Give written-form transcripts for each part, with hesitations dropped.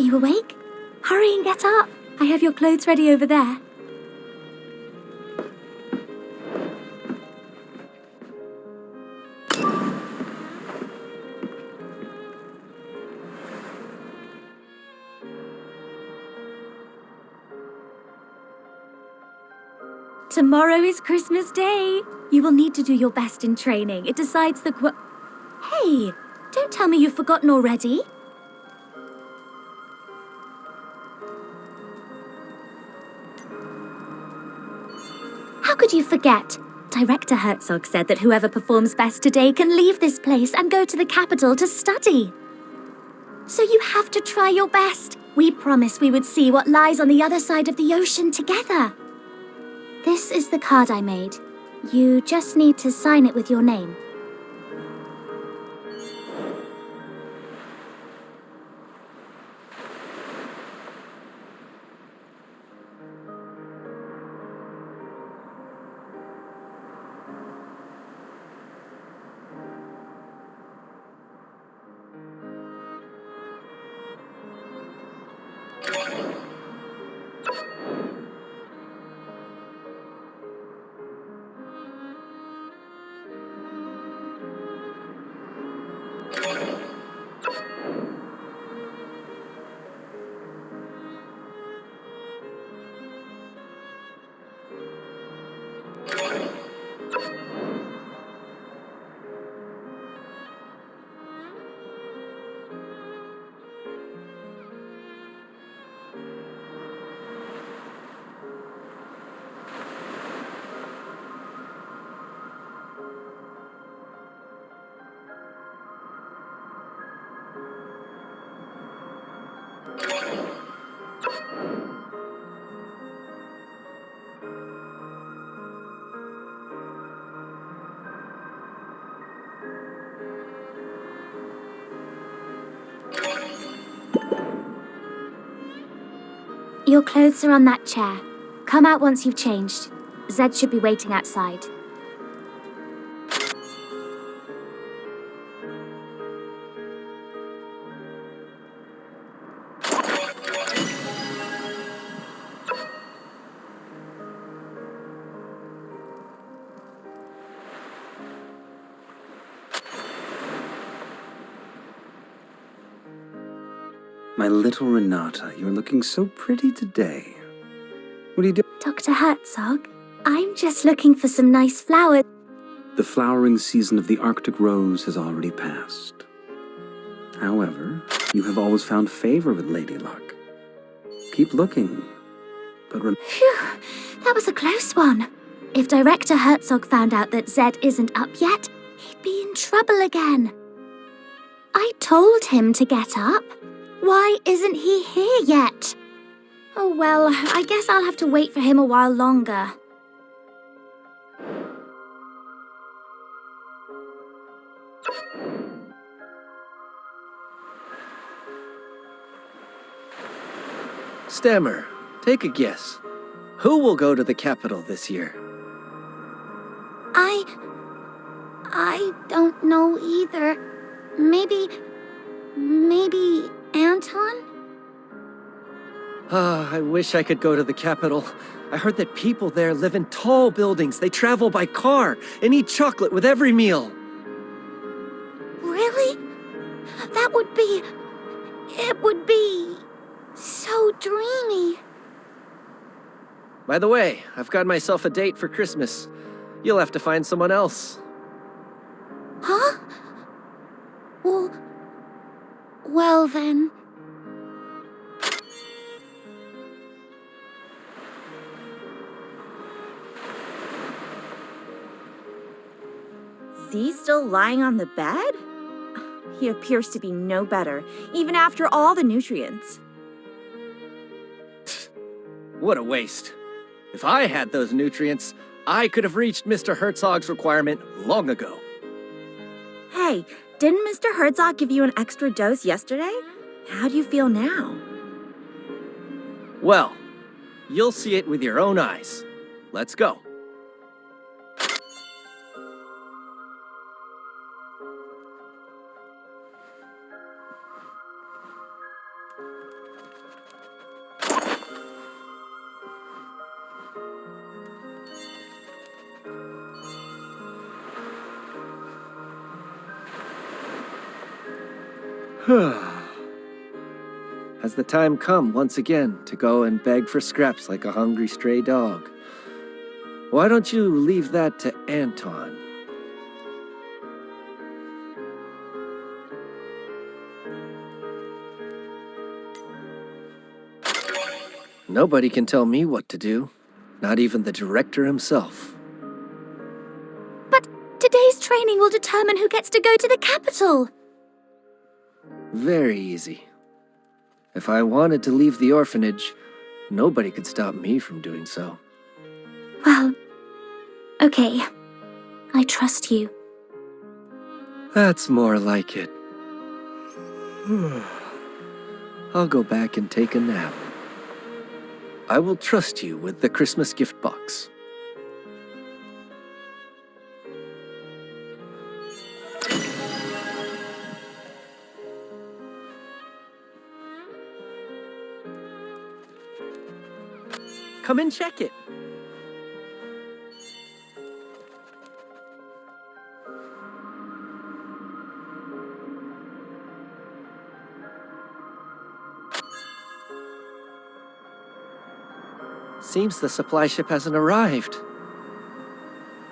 you awake? Hurry and get up. I have your clothes ready over there. Tomorrow is Christmas Day. You will need to do your best in training. It decides the Hey, don't tell me you've forgotten already. How could you forget? Director Herzog said that whoever performs best today can leave this place and go to the capital to study. So you have to try your best. We promised we would see what lies on the other side of the ocean together. This is the card I made. You just need to sign it with your name. Your clothes are on that chair. Come out once you've changed. Zed should be waiting outside. My little Renata, you're looking so pretty today. What are you doing? Dr. Herzog, I'm just looking for some nice flowers. The flowering season of the Arctic rose has already passed. However, you have always found favor with Lady Luck. Keep looking, but Phew, that was a close one. If Director Herzog found out that Zed isn't up yet, he'd be in trouble again. I told him to get up. Why isn't he here yet? Oh well, I guess I'll have to wait for him a while longer. Stammer, take a guess. Who will go to the capital this year? I don't know either. Maybe Anton? Ah, I wish I could go to the capital. I heard that people there live in tall buildings. They travel by car and eat chocolate with every meal. Really? It would be so dreamy. By the way, I've got myself a date for Christmas. You'll have to find someone else. Huh? Well then. Z still lying on the bed? He appears to be no better, even after all the nutrients. What a waste. If I had those nutrients, I could have reached Mr. Herzog's requirement long ago. Hey, didn't Mr. Herzog give you an extra dose yesterday? How do you feel now? Well, you'll see it with your own eyes. Let's go. Has the time come once again to go and beg for scraps like a hungry stray dog? Why don't you leave that to Anton? Nobody can tell me what to do, not even the director himself. But today's training will determine who gets to go to the capital. Very easy. If I wanted to leave the orphanage, nobody could stop me from doing so. Well, okay. I trust you. That's more like it. I'll go back and take a nap. I will trust you with the Christmas gift box. Come and check it. Seems the supply ship hasn't arrived.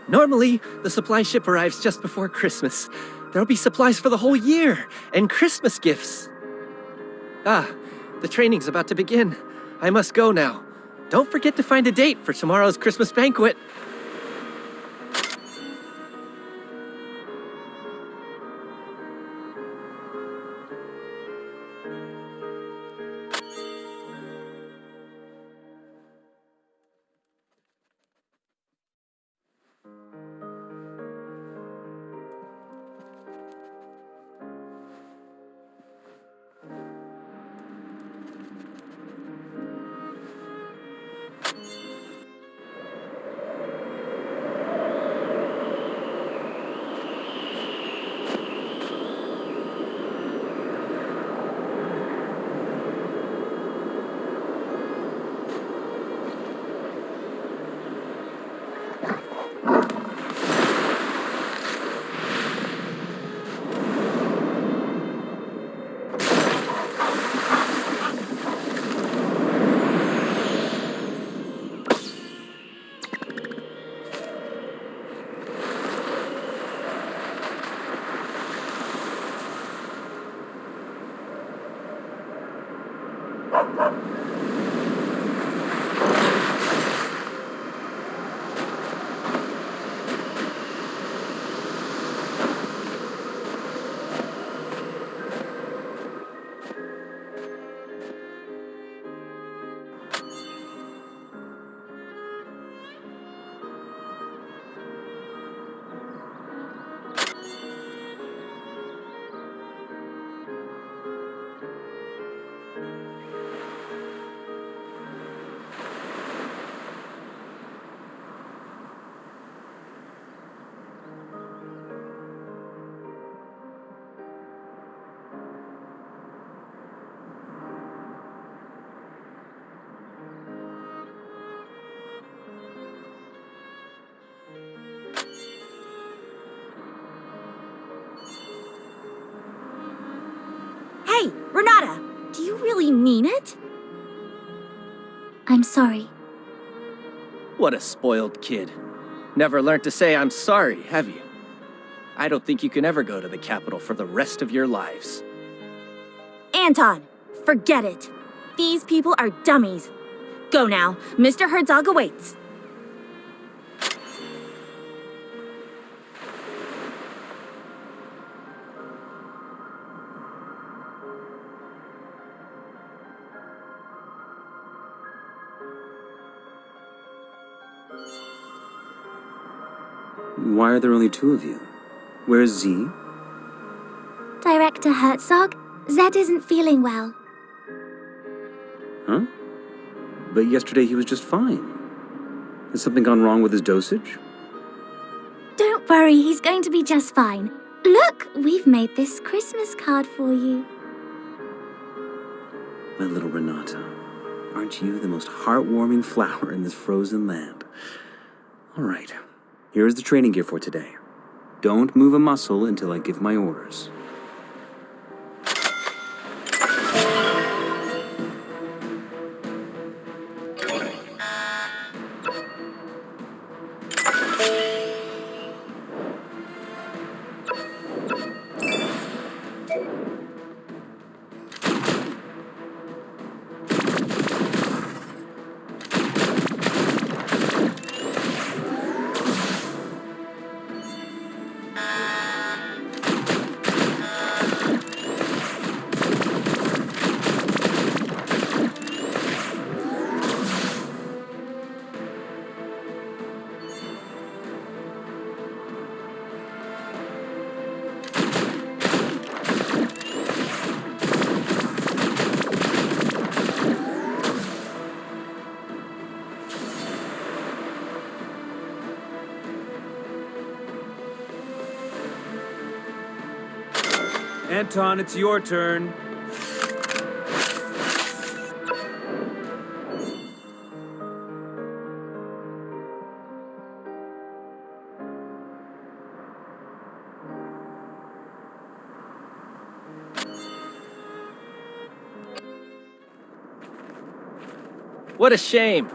Normally, the supply ship arrives just before Christmas. There'll be supplies for the whole year, and Christmas gifts. Ah, the training's about to begin. I must go now. Don't forget to find a date for tomorrow's Christmas banquet. Hey, Renata, do you really mean it? I'm sorry. What a spoiled kid. Never learned to say I'm sorry, have you? I don't think you can ever go to the capital for the rest of your lives. Anton, forget it. These people are dummies. Go now. Mr. Herzog awaits. Why are there only two of you? Where's Z? Director Herzog, Zed isn't feeling well. Huh? But yesterday he was just fine. Has something gone wrong with his dosage? Don't worry, he's going to be just fine. Look, we've made this Christmas card for you. My little Renata, aren't you the most heartwarming flower in this frozen land? All right, here's the training gear for today. Don't move a muscle until I give my orders. Anton, it's your turn. What a shame.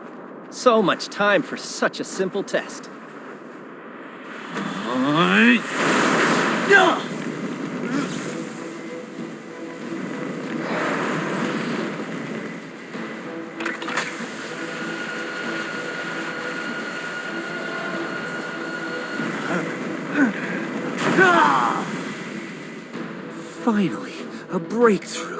So much time for such a simple test. Finally, a breakthrough.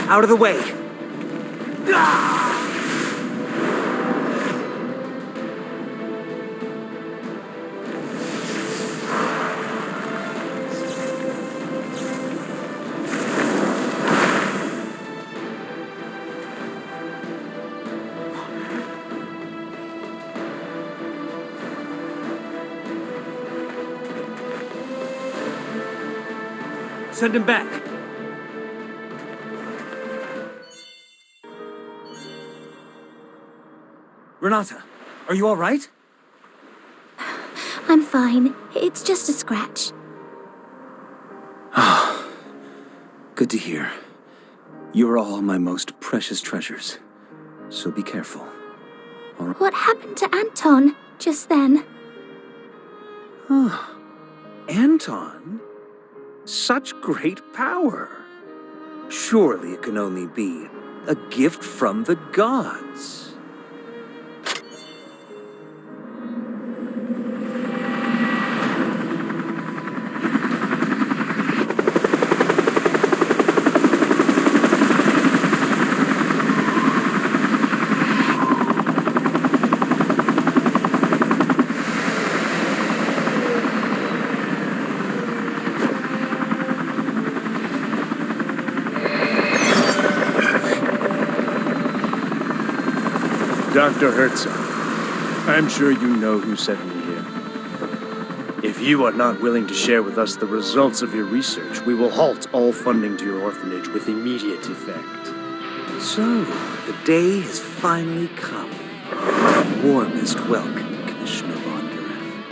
Out of the way! Send him back. Renata, are you all right? I'm fine. It's just a scratch. Good to hear. You're all my most precious treasures. So be careful. All right. What happened to Anton just then? Anton? Such great power. Surely it can only be a gift from the gods. Dr. Herzog, I'm sure you know who sent me here. If you are not willing to share with us the results of your research, we will halt all funding to your orphanage with immediate effect. So, the day has finally come. Warmest welcome, Commissioner Bondarev.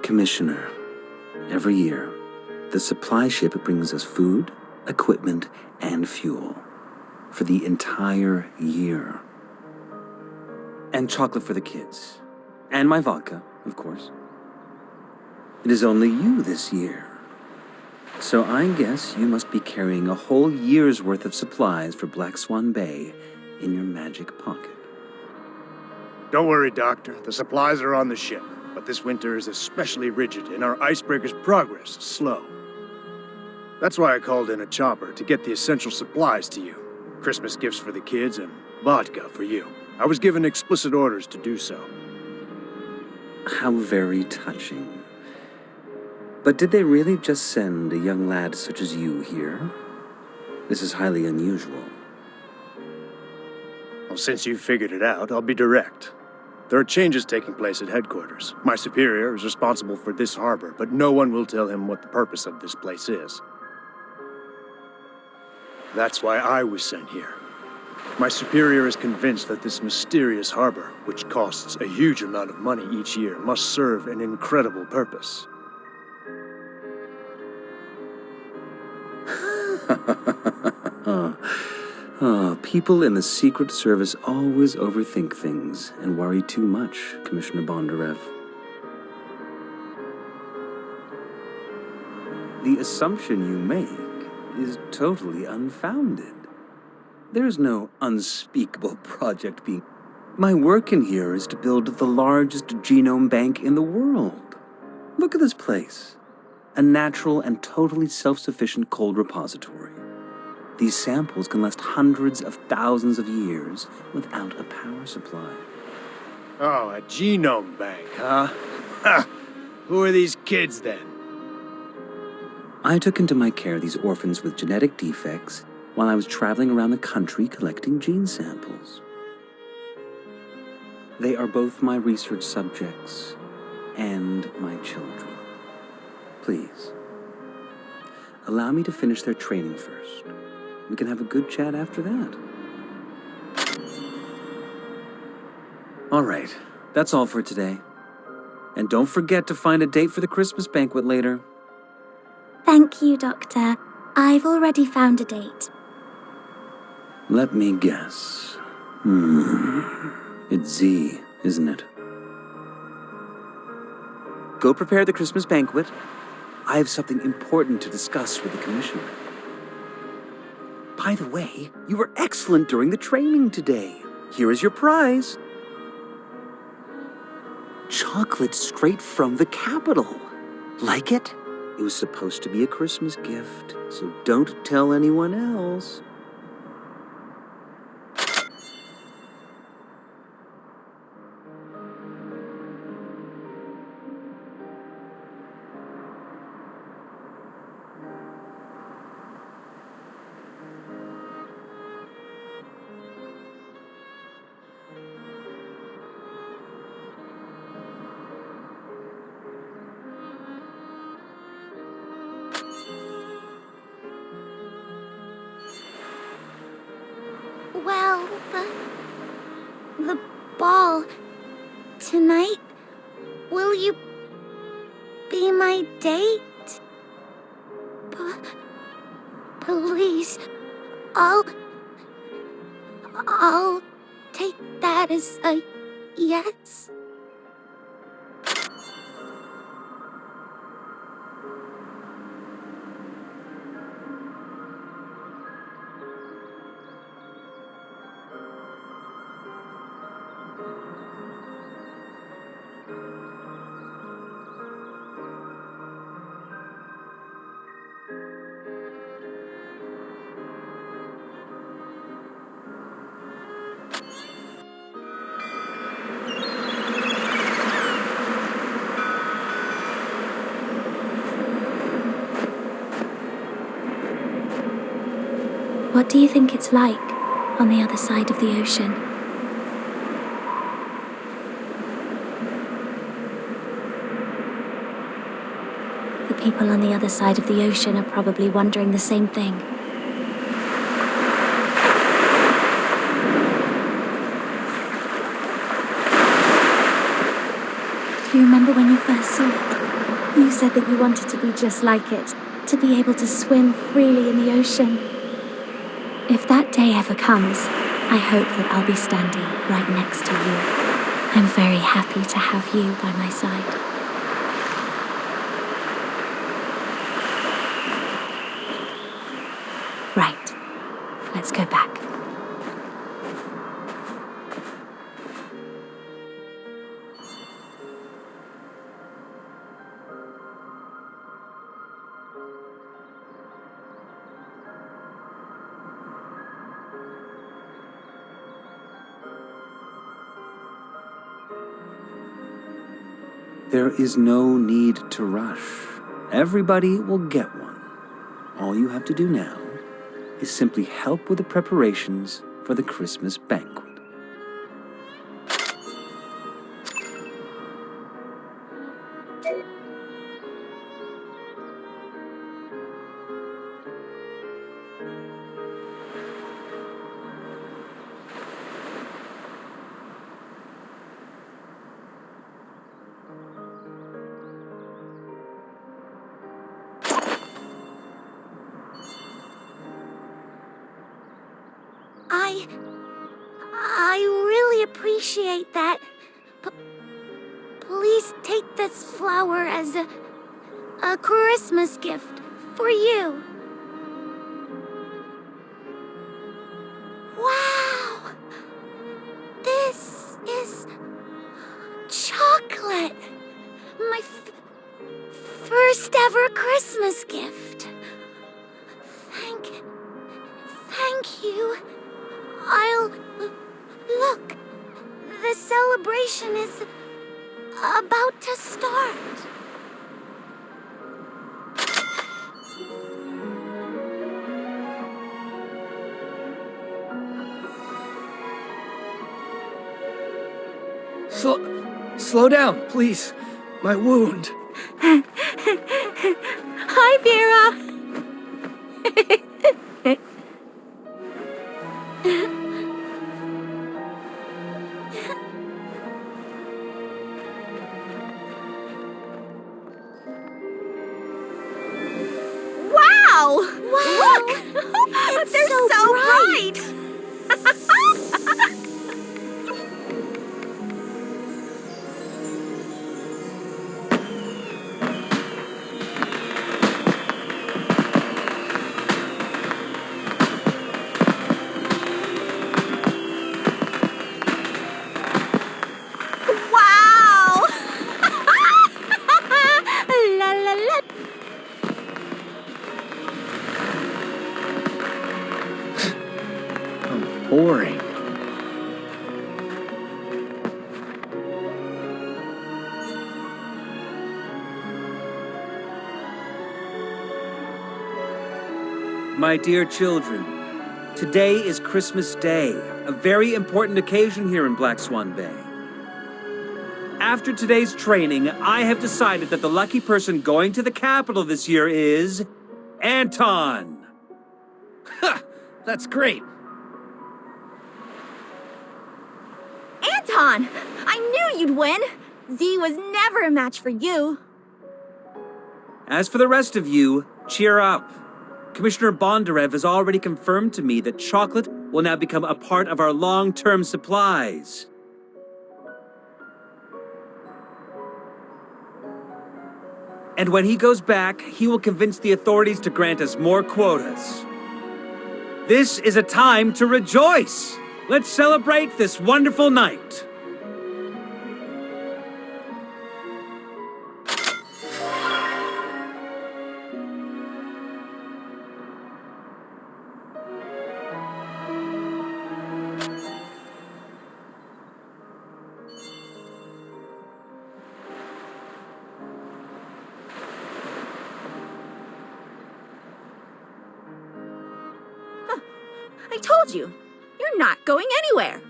Commissioner, every year, the supply ship brings us food, equipment, and fuel for the entire year. And chocolate for the kids. And my vodka, of course. It is only you this year. So I guess you must be carrying a whole year's worth of supplies for Black Swan Bay in your magic pocket. Don't worry, Doctor. The supplies are on the ship, but this winter is especially rigid and our icebreaker's progress is slow. That's why I called in a chopper to get the essential supplies to you. Christmas gifts for the kids and vodka for you. I was given explicit orders to do so. How very touching. But did they really just send a young lad such as you here? This is highly unusual. Well, since you figured it out, I'll be direct. There are changes taking place at headquarters. My superior is responsible for this harbor, but no one will tell him what the purpose of this place is. That's why I was sent here. My superior is convinced that this mysterious harbor, which costs a huge amount of money each year, must serve an incredible purpose. People in the Secret Service always overthink things and worry too much, Commissioner Bondarev. The assumption you make is totally unfounded. There's no unspeakable project being... My work in here is to build the largest genome bank in the world. Look at this place. A natural and totally self-sufficient cold repository. These samples can last hundreds of thousands of years without a power supply. Oh, a genome bank, huh? Ha! Who are these kids, then? I took into my care these orphans with genetic defects while I was traveling around the country collecting gene samples. They are both my research subjects and my children. Please, allow me to finish their training first. We can have a good chat after that. All right, that's all for today. And don't forget to find a date for the Christmas banquet later. Thank you, Doctor. I've already found a date. Let me guess. It's Z, isn't it? Go prepare the Christmas banquet. I have something important to discuss with the Commissioner. By the way, you were excellent during the training today. Here is your prize. Chocolate straight from the capital. Like it? It was supposed to be a Christmas gift, so don't tell anyone else. Well, the ball tonight, will you be my date? Please, I'll take that as a yes. What do you think it's like on the other side of the ocean? The people on the other side of the ocean are probably wondering the same thing. Do you remember when you first saw it? You said that you wanted to be just like it, to be able to swim freely in the ocean. If that day ever comes, I hope that I'll be standing right next to you. I'm very happy to have you by my side. Right. Let's go back. There is no need to rush. Everybody will get one. All you have to do now is simply help with the preparations for the Christmas banquet. I really appreciate that. Please take this flower as a Christmas gift for you. Wow! This is chocolate. My first ever Christmas gift. Thank you. Look, the celebration is about to start. Slow down, please. My wound. Hi, Vera. Wow! Look! They're so bright! Wow! La la la. Boring. My dear children, today is Christmas Day, a very important occasion here in Black Swan Bay. After today's training, I have decided that the lucky person going to the capital this year is Anton. Ha! That's great. Anton! I knew you'd win! Z was never a match for you. As for the rest of you, cheer up. Commissioner Bondarev has already confirmed to me that chocolate will now become a part of our long-term supplies. And when he goes back, he will convince the authorities to grant us more quotas. This is a time to rejoice! Let's celebrate this wonderful night! I told you, you're not going anywhere.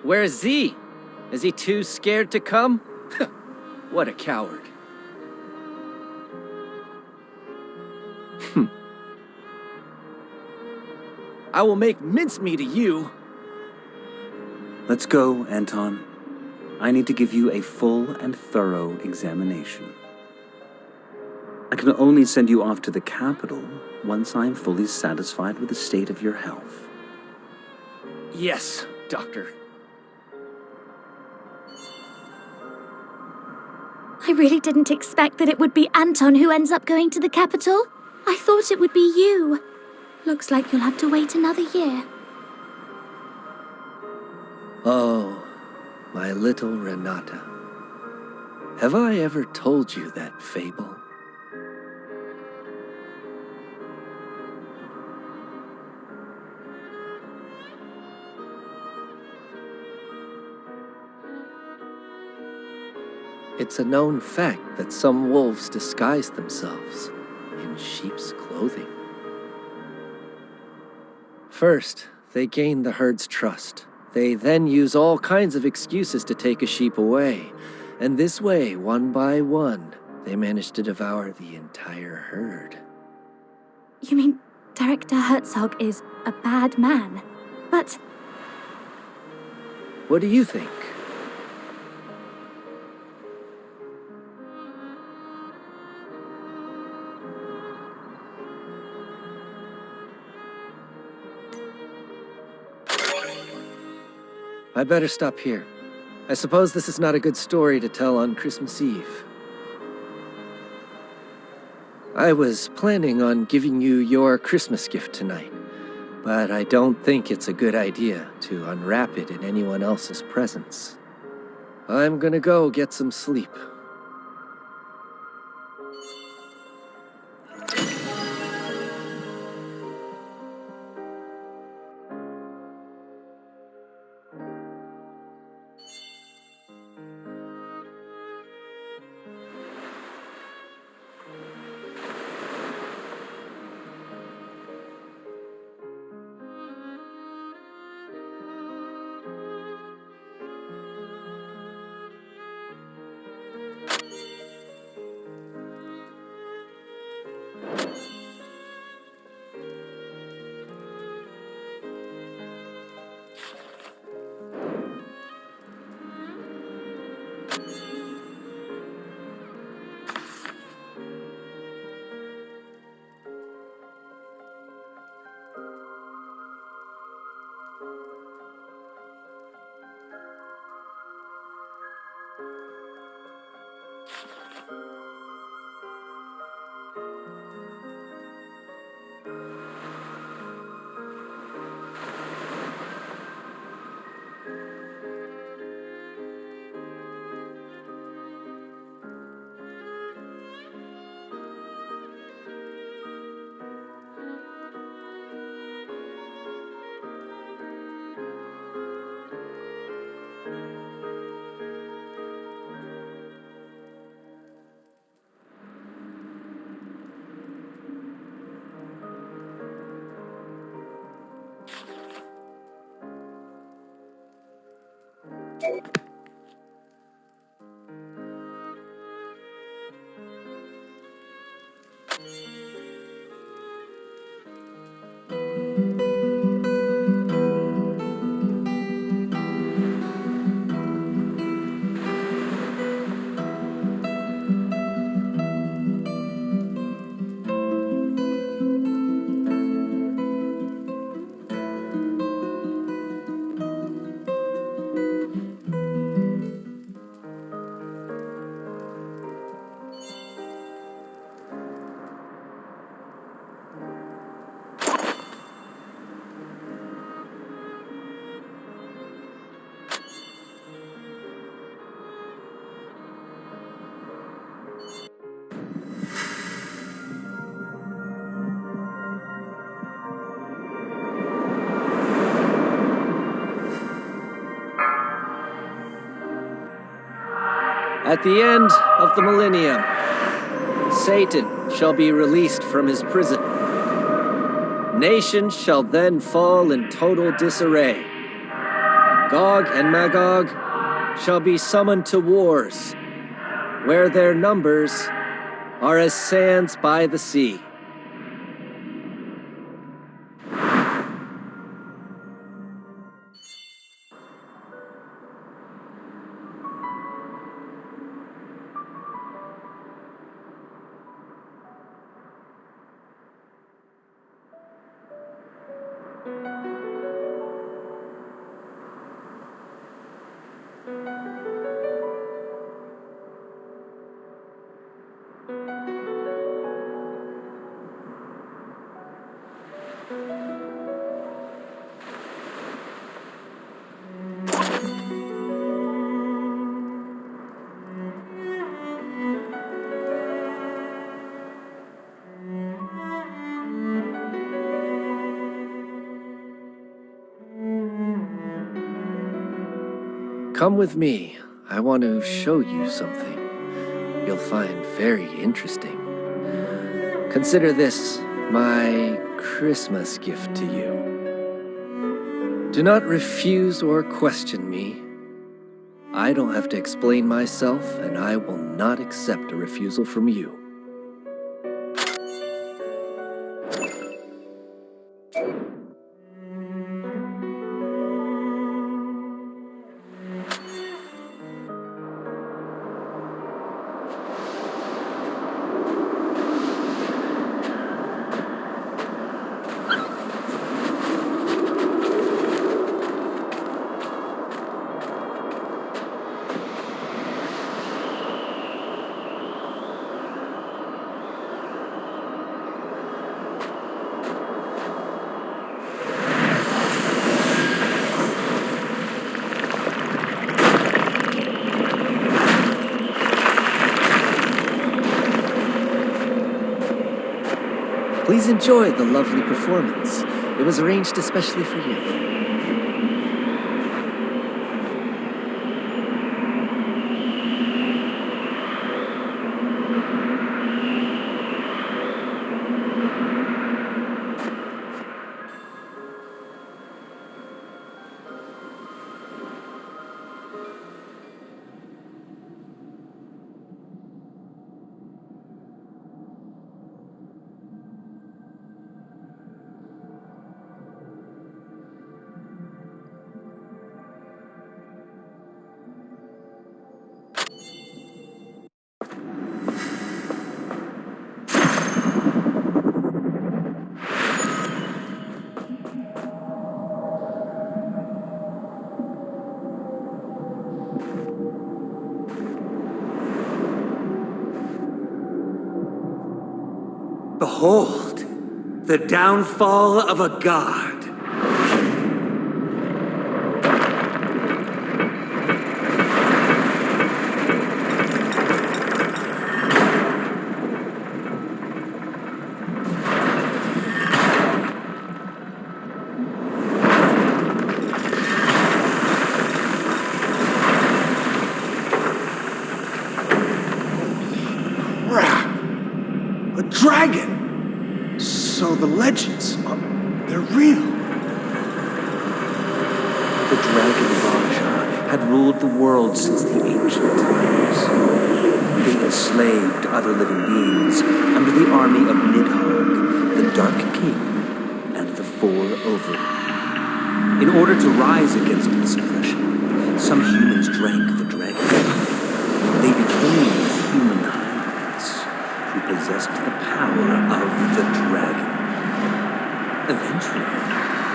Where's Z? Is he too scared to come? What a coward. I will make mincemeat of you. Let's go, Anton. I need to give you a full and thorough examination. I can only send you off to the capital once I am fully satisfied with the state of your health. Yes, Doctor. I really didn't expect that it would be Anton who ends up going to the capital. I thought it would be you. Looks like you'll have to wait another year. Oh, my little Renata. Have I ever told you that fable? It's a known fact that some wolves disguise themselves in sheep's clothing. First, they gain the herd's trust. They then use all kinds of excuses to take a sheep away. And this way, one by one, they manage to devour the entire herd. You mean Director Herzog is a bad man? But What do you think? I better stop here. I suppose this is not a good story to tell on Christmas Eve. I was planning on giving you your Christmas gift tonight, but I don't think it's a good idea to unwrap it in anyone else's presence. I'm gonna go get some sleep. At the end of the millennium, Satan shall be released from his prison. Nations shall then fall in total disarray. Gog and Magog shall be summoned to wars, where their numbers are as sands by the sea. Come with me. I want to show you something you'll find very interesting. Consider this my Christmas gift to you. Do not refuse or question me. I don't have to explain myself, and I will not accept a refusal from you. Please enjoy the lovely performance. It was arranged especially for you. Behold, the downfall of a god. A dragon! So the legends, they're real. The dragon of Aja had ruled the world since the ancient times. They enslaved other living beings under the army of Nidhogg, the Dark King, and the Four Overlords. In order to rise against this oppression, some humans drank the dragon. They became human hybrids who possessed the power of the dragon. Eventually,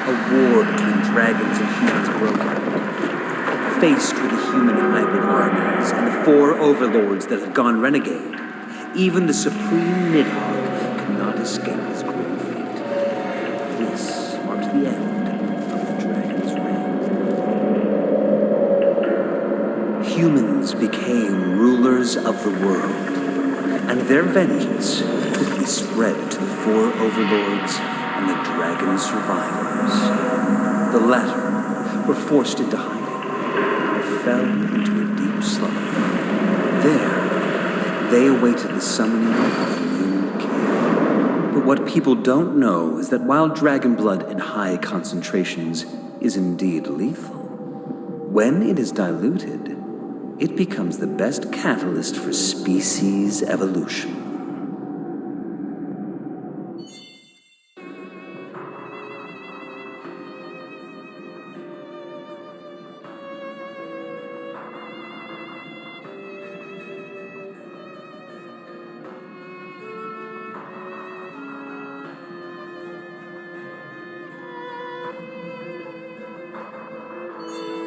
a war between dragons and humans broke out. Faced with the human hybrid armies and the Four Overlords that had gone renegade, even the supreme Nidhogg could not escape his grim fate. This marked the end of the dragon's reign. Humans became rulers of the world, and their vengeance quickly spread to the Four Overlords and the dragon survivors. The latter were forced into hiding, fell into a deep slumber. There, they awaited the summoning of a new king. But what people don't know is that while dragon blood in high concentrations is indeed lethal, when it is diluted, it becomes the best catalyst for species evolution.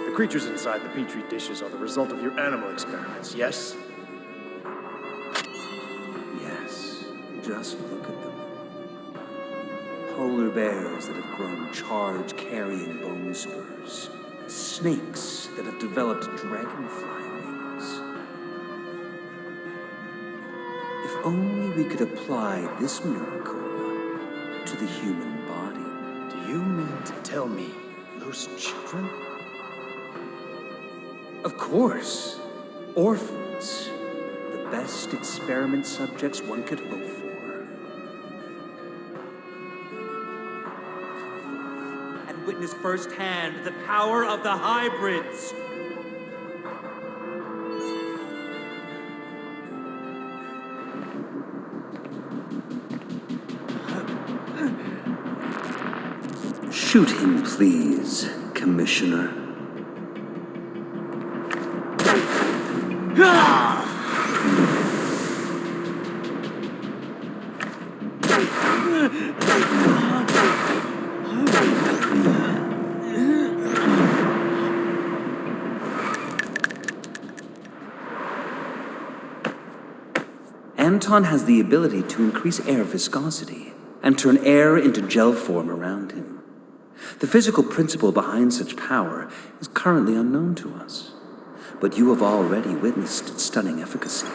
The creatures inside the petri dishes are the result of your animal experiments, yes? Yes, just look at them. Polar bears that have grown charge-carrying bone spurs. Snakes that have developed dragonfly wings. If only we could apply this miracle to the human body. Do you mean to tell me those children? Of course. Orphans. The best experiment subjects one could hope for. And witness firsthand the power of the hybrids. Shoot him, please, Commissioner. Anton has the ability to increase air viscosity and turn air into gel form around him. The physical principle behind such power is currently unknown to us, but you have already witnessed its stunning efficacy.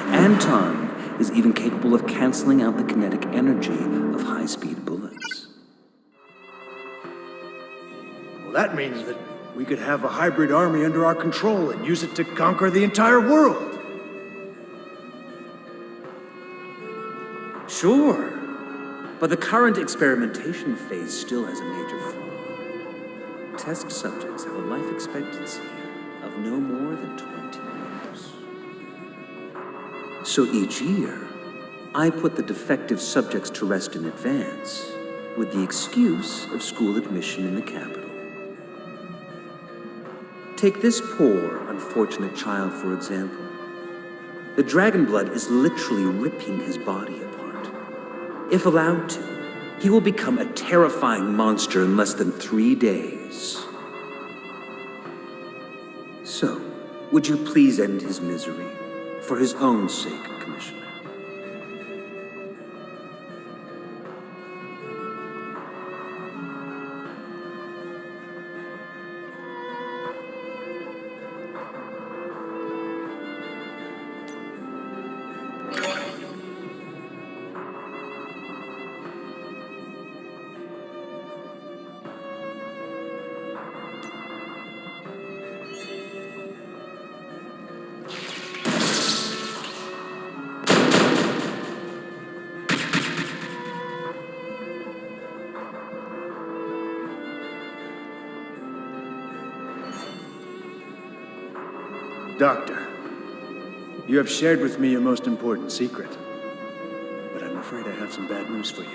Anton is even capable of canceling out the kinetic energy of high-speed bullets. Well, that means that we could have a hybrid army under our control and use it to conquer the entire world. Sure, but the current experimentation phase still has a major flaw. Test subjects have a life expectancy of no more than 20 years. So each year, I put the defective subjects to rest in advance with the excuse of school admission in the capital. Take this poor, unfortunate child, for example. The dragon blood is literally ripping his body apart. If allowed to, he will become a terrifying monster in less than 3 days. So, would you please end his misery, for his own sake, Commissioner? Doctor, you have shared with me your most important secret. But I'm afraid I have some bad news for you.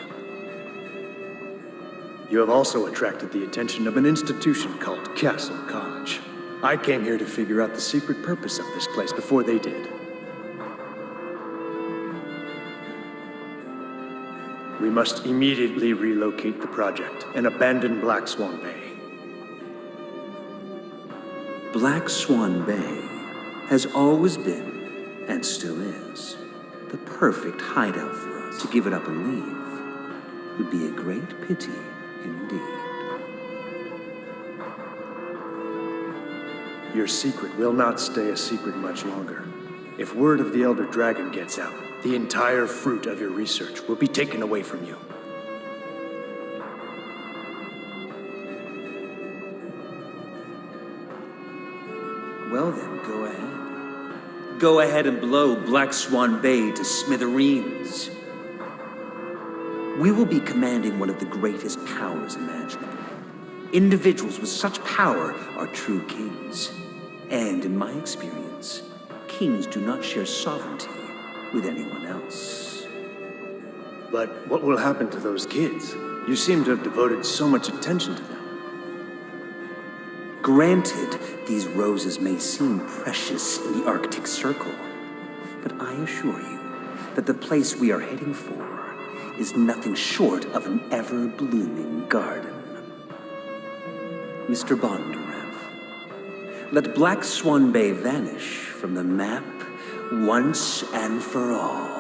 You have also attracted the attention of an institution called Castle College. I came here to figure out the secret purpose of this place before they did. We must immediately relocate the project and abandon Black Swan Bay. Black Swan Bay has always been, and still is, the perfect hideout for us. To give it up and leave would be a great pity indeed. Your secret will not stay a secret much longer. If word of the Elder Dragon gets out, the entire fruit of your research will be taken away from you. Well then, go ahead. Go ahead and blow Black Swan Bay to smithereens. We will be commanding one of the greatest powers imaginable. Individuals with such power are true kings. And in my experience, kings do not share sovereignty with anyone else. But what will happen to those kids? You seem to have devoted so much attention to them. Granted, these roses may seem precious in the Arctic Circle, but I assure you that the place we are heading for is nothing short of an ever-blooming garden. Mr. Bondarev, let Black Swan Bay vanish from the map once and for all.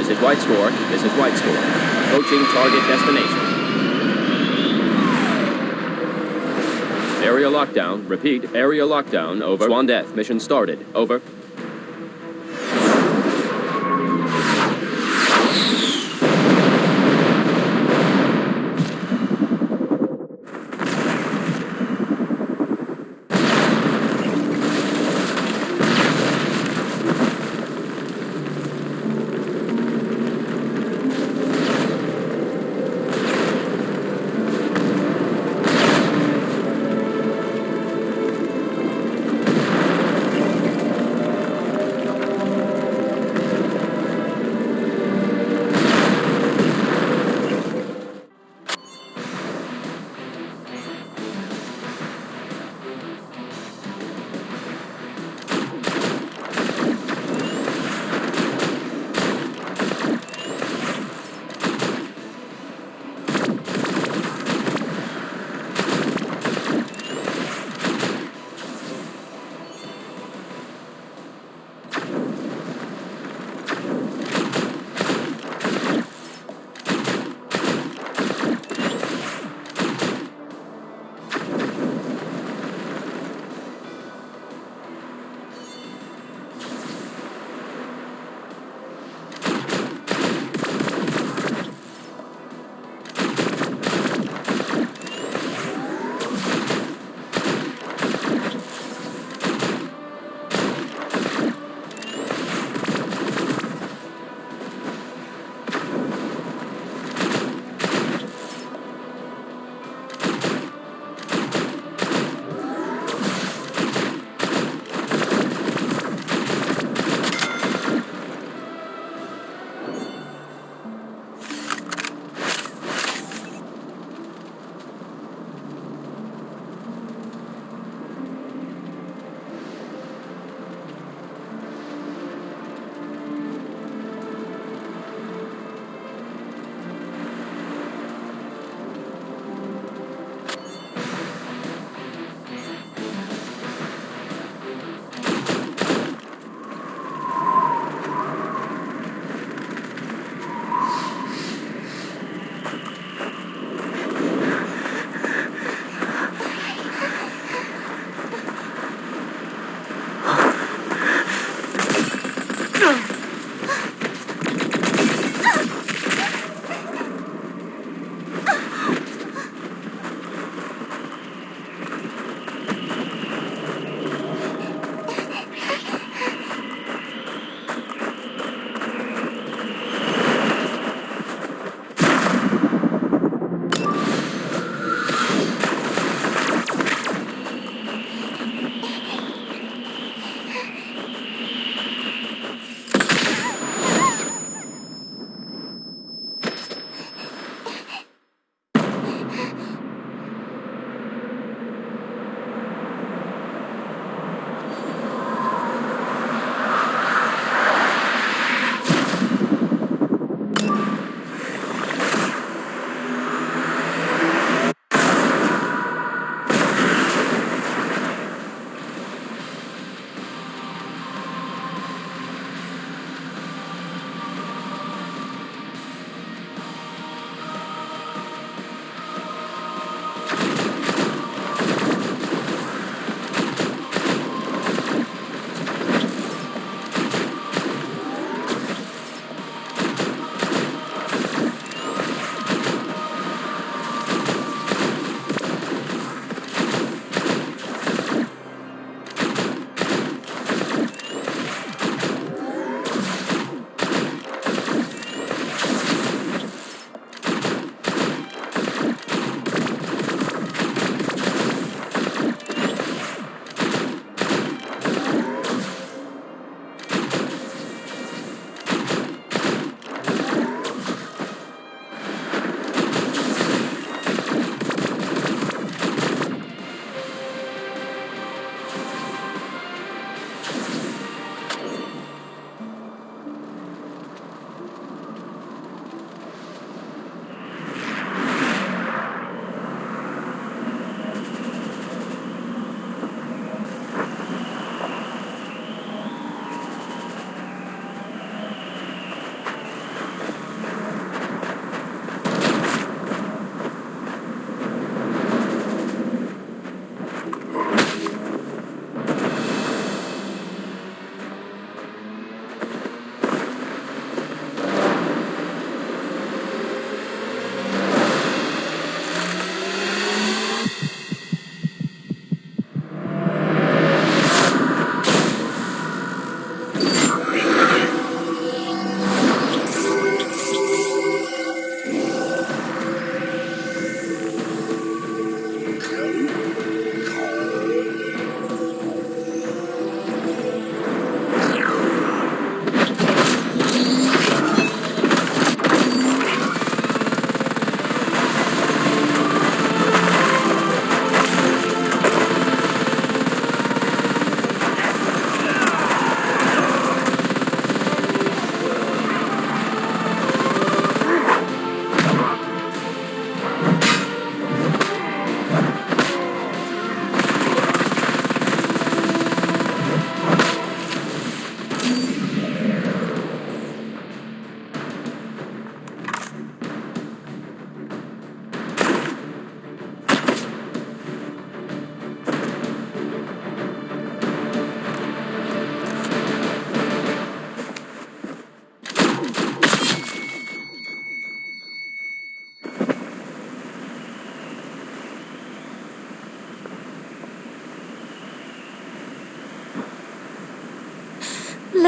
This is White Score. This is White Score. Approaching target destination. Area lockdown. Repeat. Area lockdown. Over. Swan Death. Mission started. Over.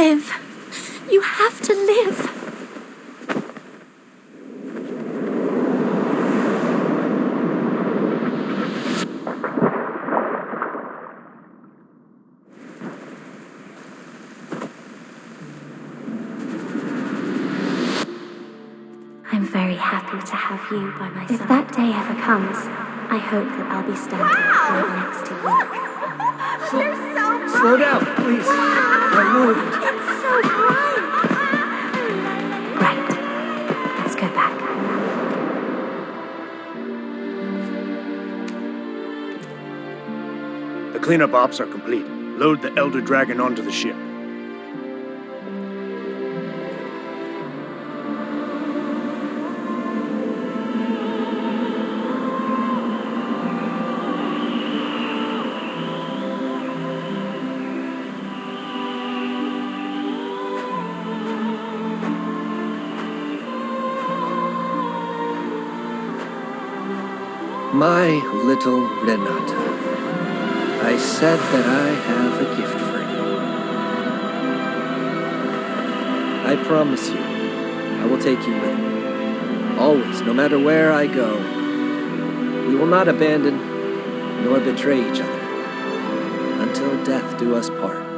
live. You have to live. I'm very happy to have you by my side. If that day ever comes, I hope that I'll be standing right next to you. They're so bright! Slow down, please. My lord. It's so bright! Right. Let's go back. The cleanup ops are complete. Load the Elder Dragon onto the ship. My little Renata, I said that I have a gift for you. I promise you, I will take you with me. Always, no matter where I go. We will not abandon nor betray each other until death do us part.